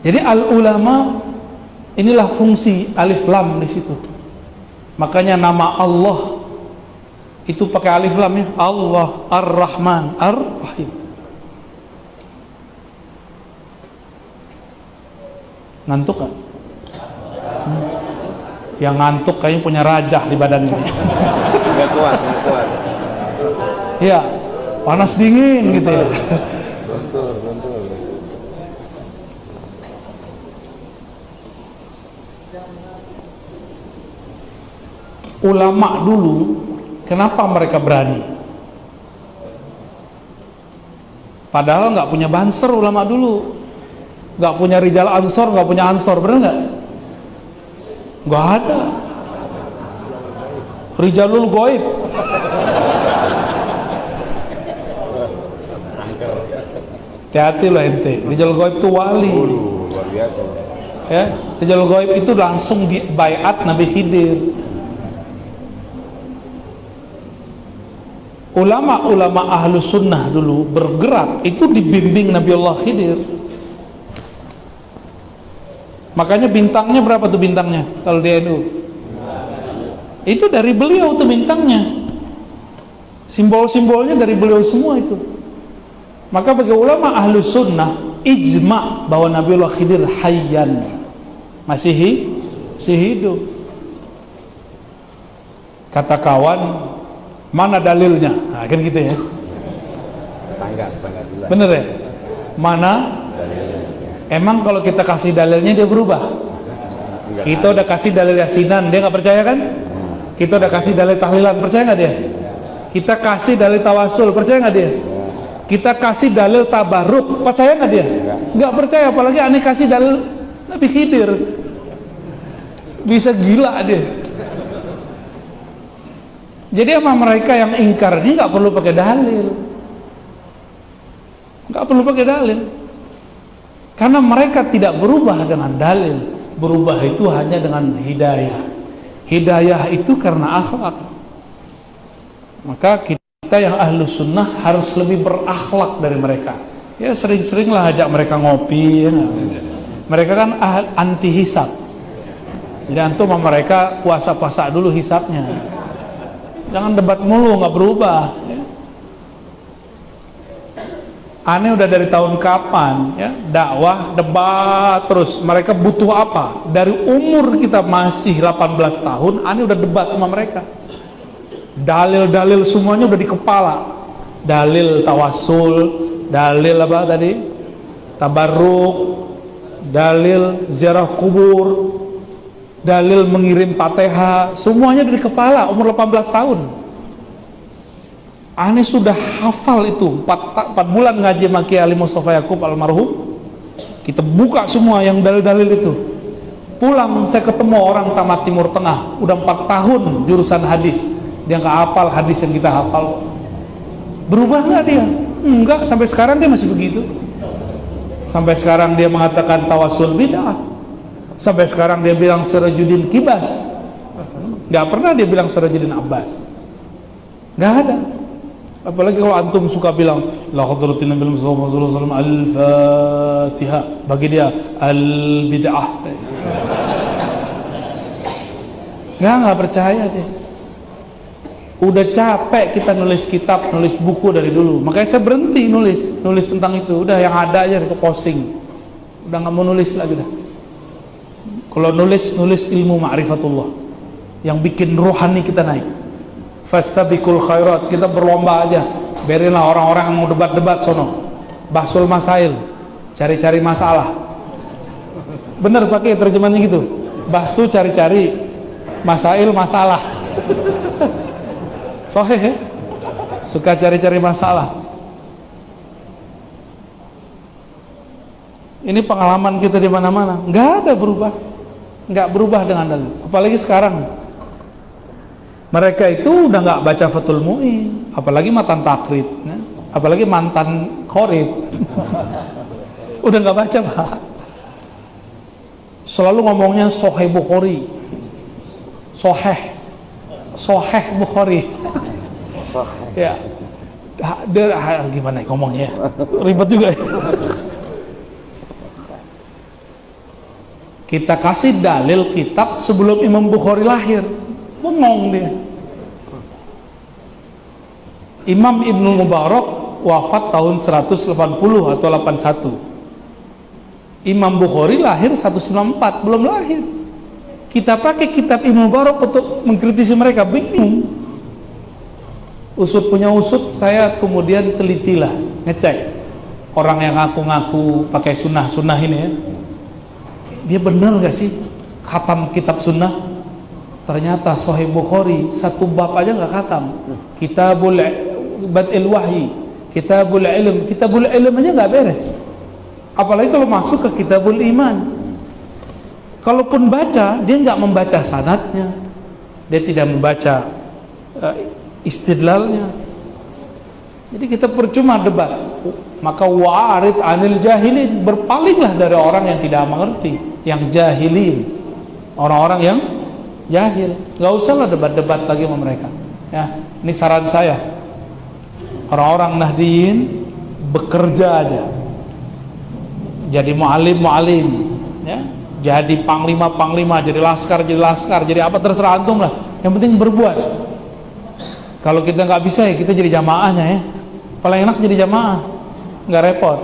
Jadi al-ulama inilah fungsi alif lam di situ. Makanya nama Allah itu pakai alif lam ya. Allah Ar-Rahman Ar-Rahim. Ngantuk gak? Yang ngantuk kayaknya punya rajah di badannya. Nggak kuat. Iya, panas dingin gitu ya. Betul. Ulama dulu, kenapa mereka berani? Padahal nggak punya banser ulama dulu, nggak punya rijal ansor, nggak punya ansor, bener nggak? Nggak ada. Rijalul goib. Hati-hati lah ente. Rijalul goib itu wali. Luar biasa. Ya, Rijalul goib itu langsung di baiat Nabi Khidir. Ulama-ulama ahlu sunnah dulu bergerak itu dibimbing Nabi Allah Khidir. Makanya bintangnya berapa tuh bintangnya kalau di NU? Itu dari beliau tuh bintangnya. Simbol-simbolnya dari beliau semua itu. Maka bagi ulama ahlu sunnah ijma bahwa Nabi Allah Khidir hayyan, masih hidup. Kata kawan, mana dalilnya? Nah, kan gitu ya. Bangga juga. Bener ya? Mana? Emang kalau kita kasih dalilnya dia berubah? Enggak. Kita udah kasih dalil yasinan, dia nggak percaya kan? Kita udah kasih dalil tahlilan, percaya nggak dia? Kita kasih dalil tawasul, percaya nggak dia? Kita kasih dalil tabarruk, percaya nggak dia? Nggak percaya, apalagi aneh kasih dalil Nabi Khidir. Bisa gila dia. Jadi sama mereka yang ingkar ini nggak perlu pakai dalil, nggak perlu pakai dalil, karena mereka tidak berubah dengan dalil. Berubah itu hanya dengan hidayah. Hidayah itu karena akhlak. Maka kita yang ahlu sunnah harus lebih berakhlak dari mereka. Ya sering-seringlah ajak mereka ngopi ya. Mereka kan anti hisab. Jadi antum sama mereka puasa-puasa dulu hisabnya. Jangan debat mulu, nggak berubah ya. Aneh udah dari tahun kapan ya, dakwah, debat terus. Mereka butuh apa? Dari umur kita masih 18 tahun, aneh udah debat sama mereka. Dalil-dalil semuanya udah di kepala. Dalil tawasul, dalil apa tadi? Tabarruk, dalil ziarah kubur, dalil mengirim Fatihah, semuanya dari kepala umur 18 tahun. Aneh sudah hafal itu 4 bulan ngaji sama Kiai Ali Mustafa Yakub almarhum. Kita buka semua yang dalil-dalil itu. Pulang saya ketemu orang tamat Timur Tengah, udah 4 tahun jurusan hadis. Dia nggak hafal hadis yang kita hafal. Berubah nggak dia? Enggak, sampai sekarang dia masih begitu. Sampai sekarang dia mengatakan tawasul bid'ah. Sampai sekarang dia bilang Sirajuddin Kibas. Nggak pernah dia bilang Sirajuddin Abbas. Nggak ada. Apalagi kalau antum suka bilang la hadratin Nabi Muhammad sallallahu alaihi wasallam al-Fatihah, bagi dia al-bid'ah. Nggak percaya dia. Udah capek kita nulis kitab, nulis buku dari dulu. Makanya saya berhenti nulis tentang itu. Udah yang ada aja ke posting. Udah nggak mau nulis lagi dah. Kalau nulis ilmu ma'rifatullah yang bikin rohani kita naik. Fastabiqul khairat, kita berlomba aja. Biarinlah orang-orang yang mau debat-debat sono. Bahsul masail, cari-cari masalah. Bener pakai terjemahannya gitu. Bahsu cari-cari, masail masalah. Sahih ya? Suka cari-cari masalah. Ini pengalaman kita di mana-mana. Nggak ada berubah. Nggak berubah dengan dalil. Apalagi sekarang. Mereka itu udah nggak baca Fathul Mu'in, apalagi mantan takrib, ya? Apalagi mantan khorib. Udah nggak baca Pak. Selalu ngomongnya Sahih Bukhari, Sahih Bukhari. Ya, gimana ngomongnya? Ribet juga. Ya? Kita kasih dalil kitab sebelum Imam Bukhari lahir. Bengong dia. Imam Ibnu Mubarak wafat tahun 180 atau 81. Imam Bukhari lahir 194, belum lahir. Kita pakai kitab Ibnu Mubarak untuk mengkritisi mereka, bingung. Usut punya usut, saya kemudian telitilah, ngecek orang yang ngaku-ngaku pakai sunnah ini ya, dia benar gak sih khatam kitab sunnah? Ternyata Sahih Bukhari satu bab aja gak khatam. Kitabul Bad'il Wahyi, Kitabul Ilm aja gak beres, apalagi kalau masuk ke Kitabul Iman. Kalaupun baca, dia nggak membaca sanadnya, dia tidak membaca istidlalnya. Jadi kita percuma debat. Maka wa'arid anil jahilin, berpalinglah dari orang yang tidak mengerti, yang jahilin, orang-orang yang jahil. Nggak usahlah debat-debat lagi sama mereka. Ya, ini saran saya. Orang-orang Nahdiyin bekerja aja, jadi mu'alim, ya. Jadi panglima, jadi laskar, jadi apa terserah antum lah. Yang penting berbuat. Kalau kita nggak bisa ya kita jadi jamaahnya ya. Paling enak jadi jamaah, nggak repot.